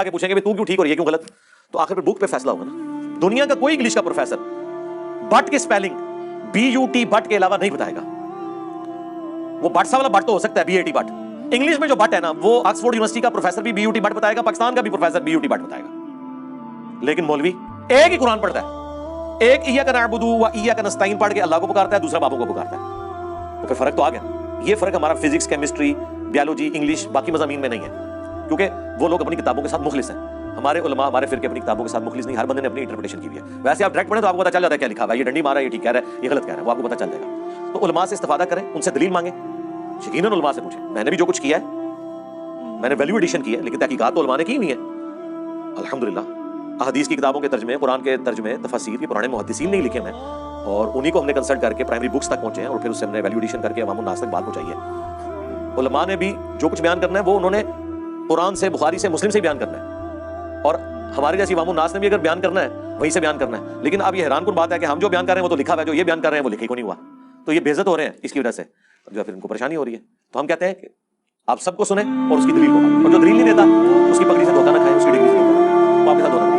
کہ پوچھیں گے تم کیوں ٹھیک اور یہ کیوں غلط، تو آخر پہ بک پہ فیصلہ ہوگا نا. دنیا کا کوئی انگلش کا پروفیسر بٹ کے سپیلنگ BUT بٹ کے علاوہ نہیں بتائے گا. وہ بٹ سا والا بٹ تو ہو سکتا ہے BAT بٹ، انگلش میں جو بٹ ہے نا وہ آکسفورڈ یونیورسٹی کا پروفیسر بھی BUT بٹ بتائے گا، پاکستان کا بھی پروفیسر BUT بٹ بتائے گا. لیکن مولوی ایک ہی قرآن پڑھتا ہے، ایک ایاک نعبد و ایاک نستعین پڑھ کے اللہ کو پکارتا ہے، دوسرا بابوں کو پکارتا ہے. تو پھر فرق تو آ گیا. یہ فرق ہمارا فزکس، کیمسٹری، بیولوجی، انگلش، باقی مضامین میں نہیں ہے، کیونکہ وہ لوگ اپنی کتابوں کے ساتھ مخلص ہیں. ہمارے علماء، ہمارے فرقے اپنی کتابوں کے ساتھ مخلص نہیں، ہر بندے نے اپنی انٹرپریٹیشن کی ہوئی ہے. ویسے آپ ڈائریکٹ پڑھیں تو آپ کو پتہ چل جاتا ہے کیا لکھا ہوا ہے، یہ ڈنڈی مارا ہے، یہ ٹھیک کہہ رہا ہے، یہ غلط کہہ رہا ہے، وہ آپ کو پتہ چل جائے گا. تو علماء سے استفادہ کریں، ان سے دلیل مانگیں، یقیناً علماء سے پوچھیں. میں نے بھی جو کچھ کیا ہے، میں نے ویلیو ایڈیشن کی ہے، لیکن تحقیقات تو علماء نے کی ہوئی ہیں الحمدللہ. احادیث کی کتابوں کے ترجمے، قرآن کے ترجمے، تفاسیر، یہ پرانے محدثین نے ہی لکھے ہیں، اور انہی کو ہم نے کنسلٹ کر کے پرائمری بکس تک پہنچے ہیں، اور پھر اس سے ہم نے ویلیو ایڈیشن کر کے عوام الناس تک بات پہنچائی ہے. علماء نے بھی جو کچھ بیان کرنا ہے وہ انہوں نے قرآن سے، بخاری سے، مسلم سے بیان کرنا ہے، اور ہمارے جیسی عوام الناس نے بھی اگر بیان کرنا ہے وہیں سے بیان کرنا ہے. لیکن اب یہ حیران کن بات ہے کہ ہم جو بیان کر رہے ہیں وہ تو لکھا ہوا ہے، جو یہ بیان کر رہے ہیں وہ لکھے کو نہیں ہوا. تو یہ بے عزت ہو رہے ہیں، اس کی وجہ سے جو ہے پھر ان کو پریشانی ہو رہی ہے. تو ہم کہتے ہیں کہ آپ سب کو سنیں اور اس کی دلیل کو، اور جو دلیل نہیں دیتا اس کی پگڑی سے دھوکہ نہ کھائیں، اس کی ڈگری سے دھوکہ نہ کھائیں. وہ آپ کے ساتھ دھوکہ